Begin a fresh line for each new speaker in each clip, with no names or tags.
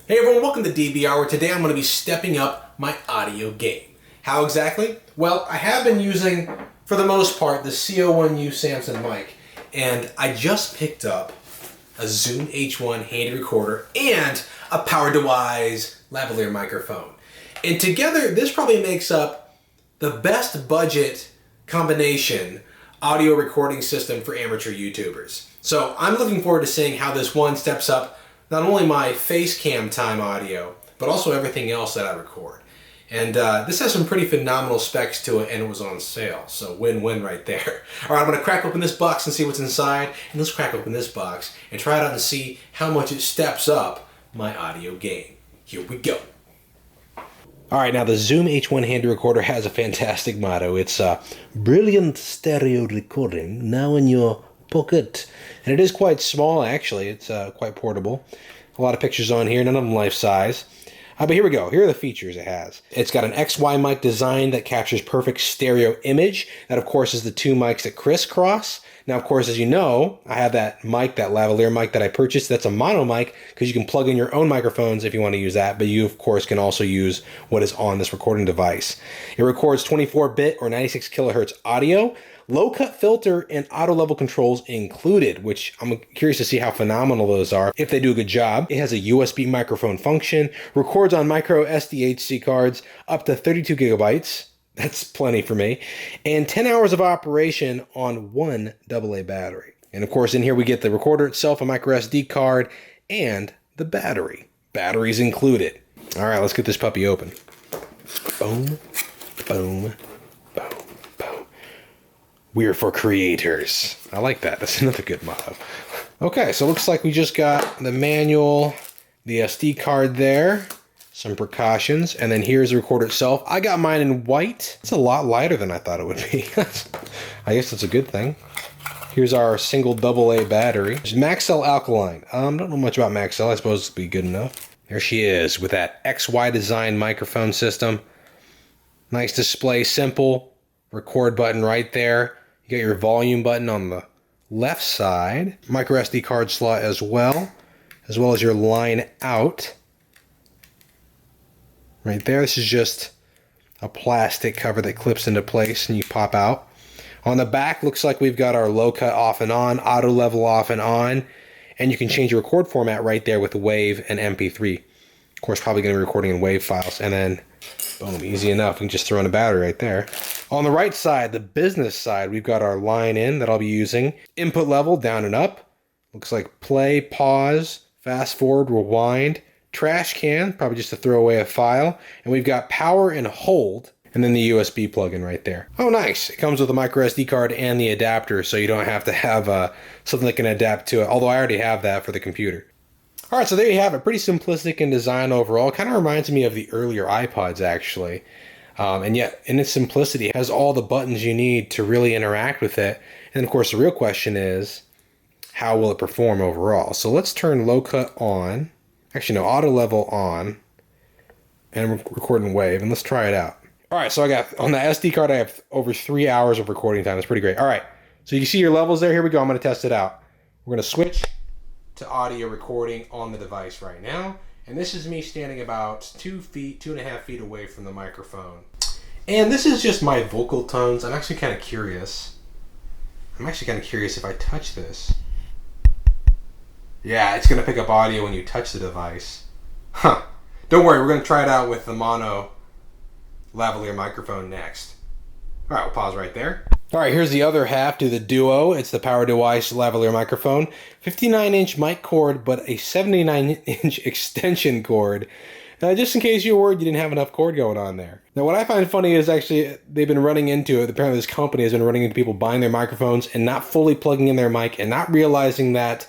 Hey everyone, welcome to DBR, where today I'm going to be stepping up my audio game. How exactly? Well, I have been using, for the most part, the CO1U Samson mic, and I just picked up a Zoom H1 handy recorder and a PowerDeWise lavalier microphone. And together, this probably makes up the best budget combination audio recording system for amateur YouTubers. So I'm looking forward to seeing how this one steps up not only my face cam time audio, but also everything else that I record. And this has some pretty phenomenal specs to it, and it was on sale, so win-win right there. All right, I'm going to crack open this box and see what's inside, and let's crack open this box and try it out and see how much it steps up my audio game. Here we go. All right, now the Zoom H1 handy recorder has a fantastic motto. It's brilliant stereo recording, now in your pocket. And it is quite small, actually. It's quite portable. A lot of pictures on here, none of them life-size. But here we go. Here are the features it has. It's got an XY mic design that captures perfect stereo image. That, of course, is the two mics that crisscross. Now, of course, as you know, I have that mic, that lavalier mic that I purchased. That's a mono mic because you can plug in your own microphones if you want to use that. But you, of course, can also use what is on this recording device. It records 24-bit or 96 kilohertz audio. Low-cut filter and auto-level controls included, which I'm curious to see how phenomenal those are, if they do a good job. It has a USB microphone function, records on micro SDHC cards up to 32 gigabytes. That's plenty for me. And 10 hours of operation on one AA battery. And of course, in here we get the recorder itself, a micro SD card, and the battery. Batteries included. All right, let's get this puppy open. Boom, boom. We're for creators. I like that. That's another good motto. Okay, so it looks like we just got the manual, the SD card there, some precautions, and then here's the recorder itself. I got mine in white. It's a lot lighter than I thought it would be. I guess that's a good thing. Here's our single AA battery. There's Maxell alkaline. Don't know much about Maxell. I suppose it'll be good enough. There she is with that XY design microphone system. Nice display, simple. Record button right there. You got your volume button on the left side, micro SD card slot as well as your line out. Right there, this is just a plastic cover that clips into place and you pop out. On the back, looks like we've got our low cut off and on, auto level off and on, and you can change your record format right there with WAV and MP3. Of course, probably going to be recording in WAV files, and then boom, easy enough. We can just throw in a battery right there. On the right side, the business side, we've got our line in that I'll be using. Input level, down and up. Looks like play, pause, fast forward, rewind. Trash can, probably just to throw away a file. And we've got power and hold, and then the USB plug-in right there. Oh, nice. It comes with a micro SD card and the adapter, so you don't have to have something that can adapt to it, although I already have that for the computer. All right, so there you have it. Pretty simplistic in design overall. Kind of reminds me of the earlier iPods, actually. And yet, in its simplicity, it has all the buttons you need to really interact with it. And of course, the real question is, how will it perform overall? So let's turn low cut on. Actually, no, auto level on. And record in WAV. And let's try it out. All right, so I got, on the SD card, I have over 3 hours of recording time. That's pretty great. All right, so you can see your levels there. Here we go. I'm going to test it out. We're going to switch to audio recording on the device right now. And this is me standing about 2.5 feet away from the microphone. And this is just my vocal tones. I'm actually kind of curious. If I touch this. Yeah, it's going to pick up audio when you touch the device. Huh. Don't worry, we're going to try it out with the mono lavalier microphone next. All right, we'll pause right there. All right, here's the other half to the Duo. It's the PowerDeWise lavalier microphone. 59-inch mic cord, but a 79-inch extension cord. Just in case you were worried you didn't have enough cord going on there. Now, what I find funny is actually they've been running into it. Apparently, this company has been running into people buying their microphones and not fully plugging in their mic and not realizing that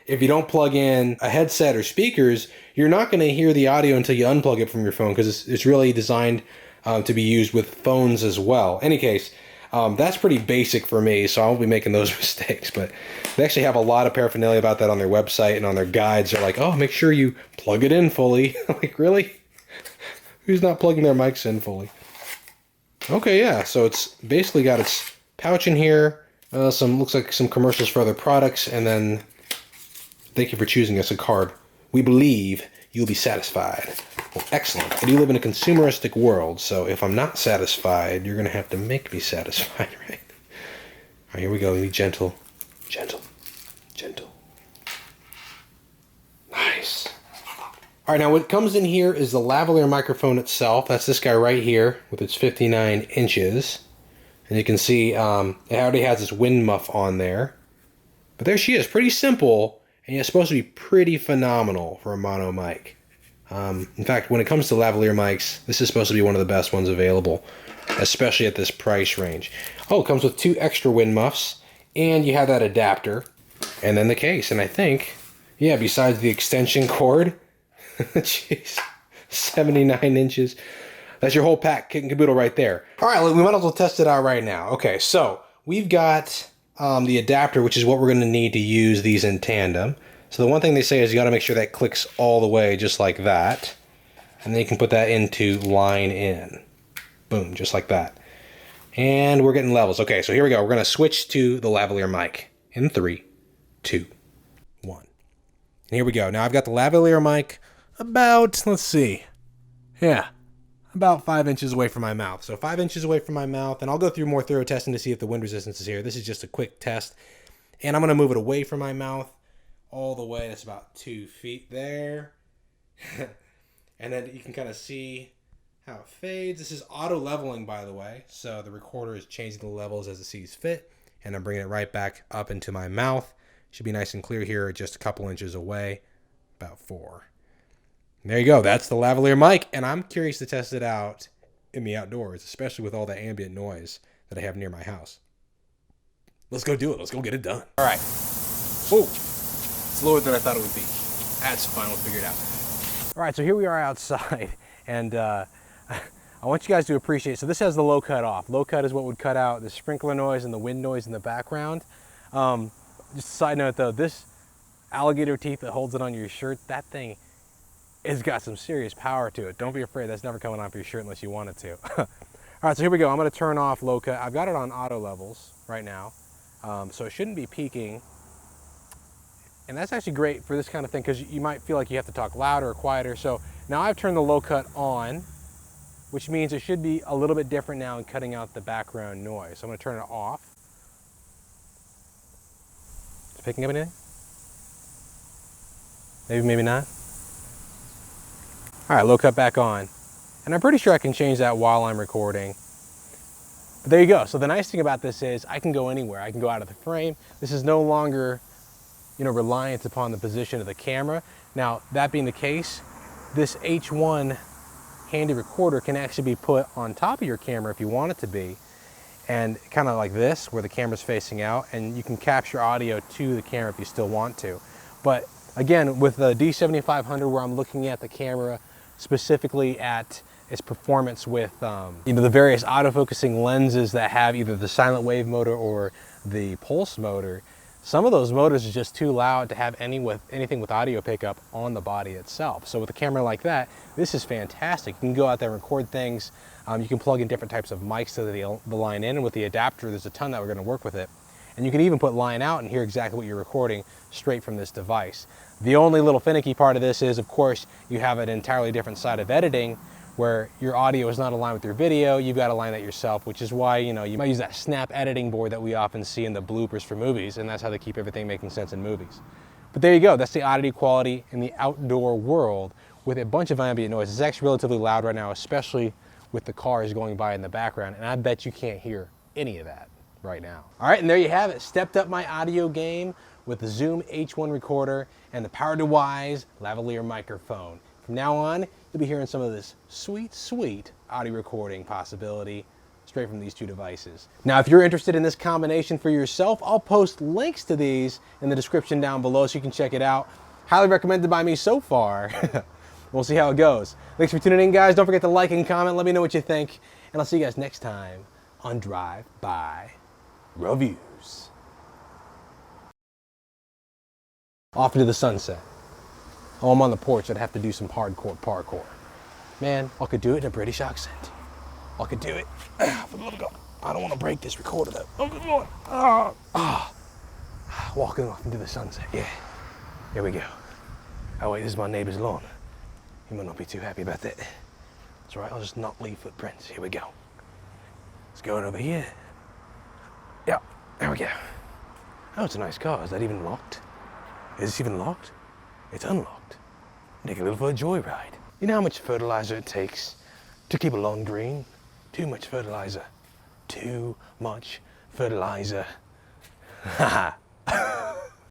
if you don't plug in a headset or speakers, you're not going to hear the audio until you unplug it from your phone because it's really designed to be used with phones as well. In any case, that's pretty basic for me, so I won't be making those mistakes. But they actually have a lot of paraphernalia about that on their website and on their guides. They're like, oh, make sure you plug it in fully. Like, really? Who's not plugging their mics in fully? Okay, yeah, so it's basically got its pouch in here, looks like some commercials for other products, and then thank you for choosing us a card. We believe you'll be satisfied. Well, excellent. I do live in a consumeristic world, so if I'm not satisfied, you're going to have to make me satisfied, right? All right, here we go. Be gentle, gentle, gentle. Nice. All right, now what comes in here is the lavalier microphone itself. That's this guy right here with its 59 inches. And you can see it already has this wind muff on there. But there she is, pretty simple, and it's supposed to be pretty phenomenal for a mono mic. In fact, when it comes to lavalier mics, this is supposed to be one of the best ones available, especially at this price range. Oh, it comes with 2 extra wind muffs, and you have that adapter, and then the case. And I think, yeah, besides the extension cord, jeez, 79 inches. That's your whole pack, kit and caboodle right there. All right, we might as well test it out right now. Okay, so we've got the adapter, which is what we're going to need to use these in tandem. So the one thing they say is you got to make sure that clicks all the way just like that. And then you can put that into line in. Boom, just like that. And we're getting levels. Okay, so here we go. We're going to switch to the lavalier mic in 3, 2, 1. And here we go. Now I've got the lavalier mic about, let's see. Yeah, about 5 inches away from my mouth. So 5 inches away from my mouth, and I'll go through more thorough testing to see if the wind resistance is here. This is just a quick test. And I'm going to move it away from my mouth all the way. That's about 2 feet there. And then you can kind of see how it fades. This is auto leveling, by the way. So the recorder is changing the levels as it sees fit. And I'm bringing it right back up into my mouth. Should be nice and clear here, just a couple inches away. About 4. There you go. That's the lavalier mic, and I'm curious to test it out in the outdoors, especially with all the ambient noise that I have near my house. Let's go do it. Let's go get it done. All right. Oh, it's lower than I thought it would be. That's finally figured out. All right, so here we are outside, and I want you guys to appreciate. So this has the low cut off. Low cut is what would cut out the sprinkler noise and the wind noise in the background. Just a side note, though, this alligator teeth that holds it on your shirt, that thing, it's got some serious power to it. Don't be afraid, that's never coming off your shirt unless you want it to. All right, so here we go. I'm gonna turn off low cut. I've got it on auto levels right now, so it shouldn't be peaking. And that's actually great for this kind of thing because you might feel like you have to talk louder or quieter. So now I've turned the low cut on, which means it should be a little bit different now in cutting out the background noise. So I'm gonna turn it off. Is it picking up anything? Maybe, maybe not. All right, low cut back on. And I'm pretty sure I can change that while I'm recording. But there you go. So the nice thing about this is I can go anywhere. I can go out of the frame. This is no longer, reliant upon the position of the camera. Now, that being the case, this H1 handy recorder can actually be put on top of your camera if you want it to be. And kind of like this, where the camera's facing out, and you can capture audio to the camera if you still want to. But again, with the D7500, where I'm looking at the camera specifically at its performance with the various autofocusing lenses that have either the silent wave motor or the pulse motor, some of those motors are just too loud to have anything with audio pickup on the body itself. So with a camera like that, this is fantastic. You can go out there and record things. You can plug in different types of mics to the line in, and with the adapter, there's a ton that we're going to work with it. And you can even put line out and hear exactly what you're recording straight from this device. The only little finicky part of this is, of course, you have an entirely different side of editing where your audio is not aligned with your video. You've got to align that yourself, which is why, you might use that snap editing board that we often see in the bloopers for movies, and that's how they keep everything making sense in movies. But there you go. That's the audio quality in the outdoor world with a bunch of ambient noise. It's actually relatively loud right now, especially with the cars going by in the background, and I bet you can't hear any of that right now. All right, and there you have it. Stepped up my audio game with the Zoom H1 recorder and the PowerDeWise lavalier microphone. From now on, you'll be hearing some of this sweet, sweet audio recording possibility straight from these two devices. Now, if you're interested in this combination for yourself, I'll post links to these in the description down below so you can check it out. Highly recommended by me so far. We'll see how it goes. Thanks for tuning in, guys. Don't forget to like and comment. Let me know what you think. And I'll see you guys next time on Drive-By Reviews. Off into the sunset. Oh, I'm on the porch. I'd have to do some hardcore parkour. Man, I could do it in a British accent. I could do it. For the love of God. I don't want to break this recorder though. Oh, good Lord. Walking off into the sunset. Yeah. Here we go. Oh wait, this is my neighbor's lawn. You might not be too happy about that. That's all right, I'll just not leave footprints. Here we go. Let's go over here. Yeah, there we go. Oh, it's a nice car. Is that even locked? Is this even locked? It's unlocked. Take a little for a joyride. You know how much fertilizer it takes to keep a lawn green? Too much fertilizer. Too much fertilizer. Haha.